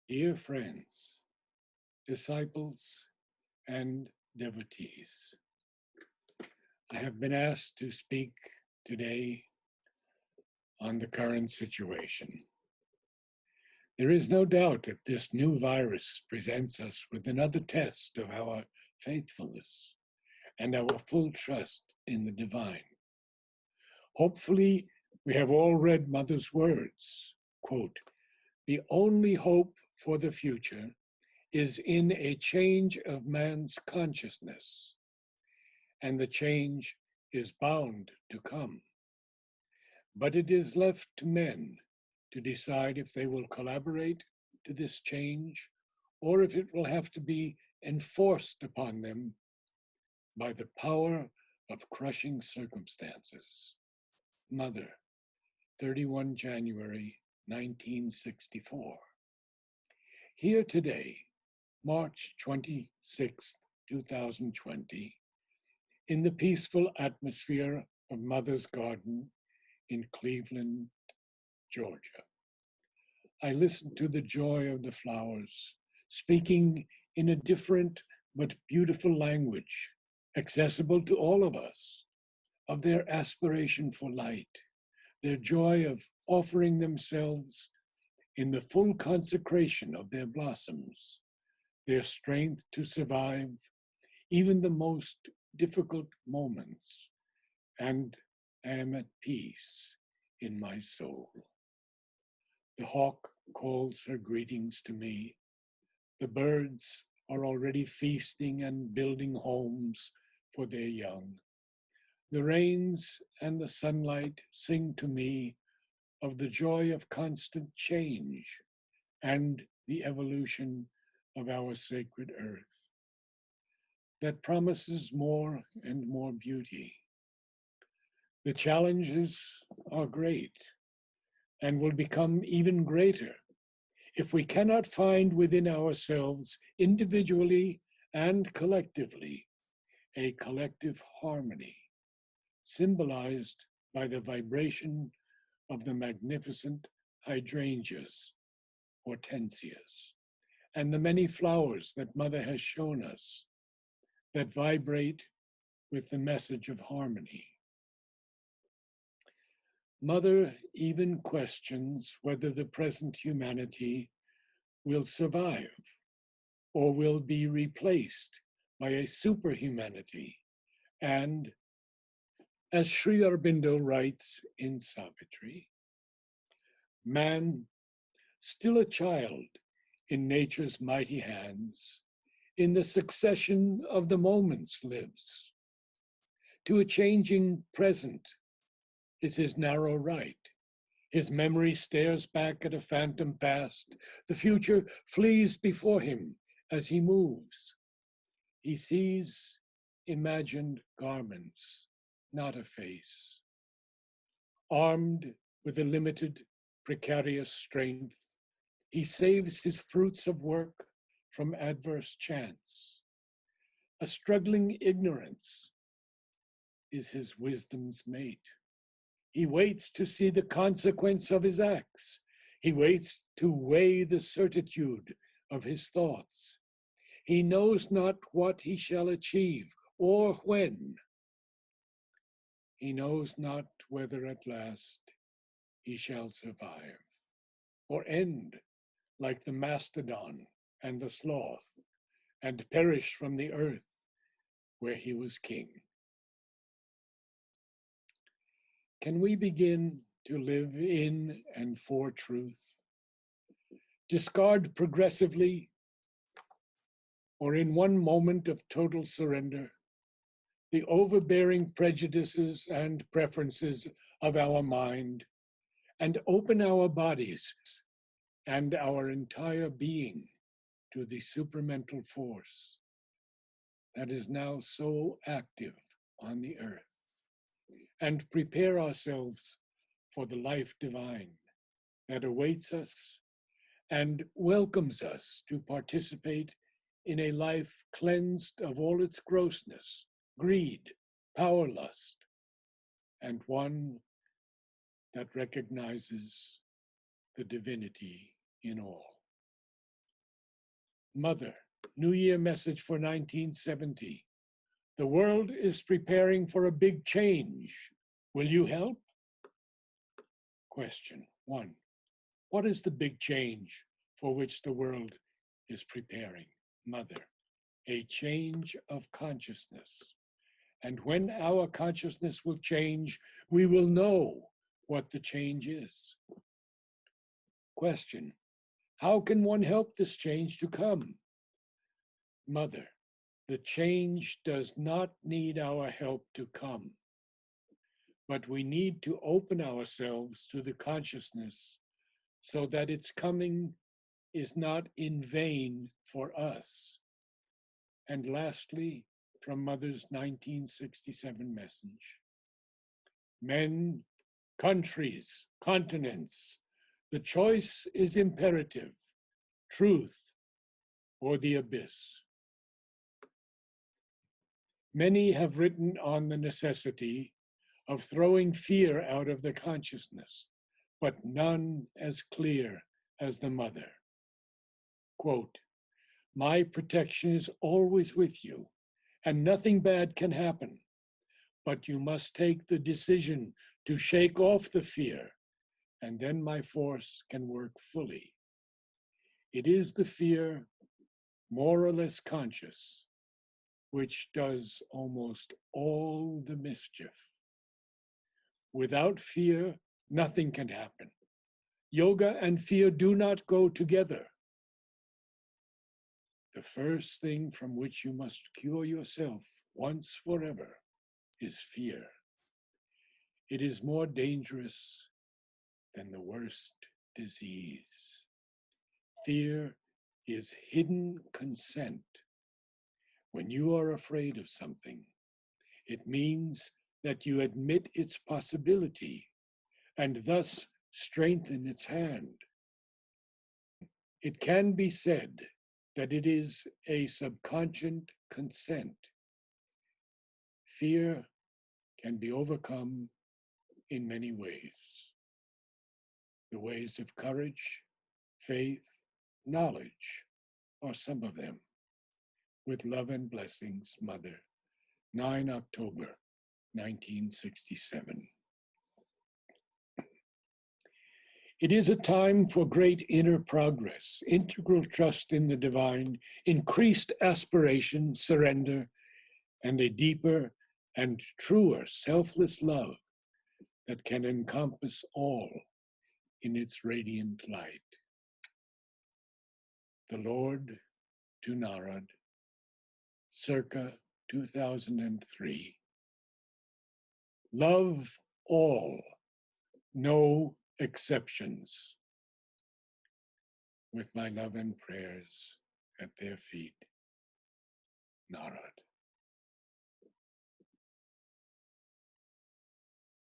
Dear friends, disciples, and devotees, I have been asked to speak today on the current situation. There is no doubt that this new virus presents us with another test of our faithfulness and our full trust in the divine. Hopefully, we have all read Mother's words, quote, "The only hope for the future is in a change of man's consciousness, and the change is bound to come. But it is left to men to decide if they will collaborate to this change or if it will have to be enforced upon them by the power of crushing circumstances." Mother, 31 January 1964. Here today, March 26, 2020, in the peaceful atmosphere of Mother's Garden in Cleveland, Georgia. I listened to the joy of the flowers, speaking in a different but beautiful language, accessible to all of us, of their aspiration for light, their joy of offering themselves in the full consecration of their blossoms, their strength to survive even the most difficult moments, and I am at peace in my soul. The hawk calls her greetings to me. The birds are already feasting and building homes for their young. The rains and the sunlight sing to me of the joy of constant change and the evolution of our sacred earth that promises more and more beauty. The challenges are great and will become even greater if we cannot find within ourselves, individually and collectively, a collective harmony, symbolized by the vibration of the magnificent hydrangeas, hortensias, and the many flowers that Mother has shown us that vibrate with the message of harmony. Mother even questions whether the present humanity will survive or will be replaced by a superhumanity. And as Sri Aurobindo writes in Savitri, man, still a child in nature's mighty hands, in the succession of the moments lives. To a changing present is his narrow right. His memory stares back at a phantom past. The future flees before him as he moves. He sees imagined garments, not a face. Armed with a limited, precarious strength, he saves his fruits of work from adverse chance. A struggling ignorance is his wisdom's mate. He waits to see the consequence of his acts. He waits to weigh the certitude of his thoughts. He knows not what he shall achieve or when. He knows not whether at last he shall survive or end like the mastodon and the sloth and perish from the earth where he was king. Can we begin to live in and for truth? Discard progressively, or in one moment of total surrender, the overbearing prejudices and preferences of our mind, and open our bodies and our entire being to the supramental force that is now so active on the earth, and prepare ourselves for the life divine that awaits us and welcomes us to participate in a life cleansed of all its grossness, greed, power lust, and one that recognizes the divinity in all. Mother, New Year message for 1970. The world is preparing for a big change. Will you help? Question 1. What is the big change for which the world is preparing? Mother, a change of consciousness. And when our consciousness will change, we will know what the change is. Question, how can one help this change to come? Mother, the change does not need our help to come, but we need to open ourselves to the consciousness so that its coming is not in vain for us. And lastly, from Mother's 1967 message, men, countries, continents, the choice is imperative, truth or the abyss. Many have written on the necessity of throwing fear out of the consciousness, but none as clear as the Mother. Quote, my protection is always with you, and nothing bad can happen, but you must take the decision to shake off the fear, and then my force can work fully. It is the fear, more or less conscious, which does almost all the mischief. Without fear, nothing can happen. Yoga and fear do not go together. The first thing from which you must cure yourself once forever is fear. It is more dangerous than the worst disease. Fear is hidden consent. When you are afraid of something, it means that you admit its possibility and thus strengthen its hand. It can be said that it is a subconscious consent. Fear can be overcome in many ways. The ways of courage, faith, knowledge are some of them. With love and blessings, Mother, 9 October, 1967. It is a time for great inner progress, integral trust in the divine, increased aspiration, surrender, and a deeper and truer selfless love that can encompass all in its radiant light. The Lord to Narad, circa 2003. Love all, no exceptions. With my love and prayers at their feet, Narad.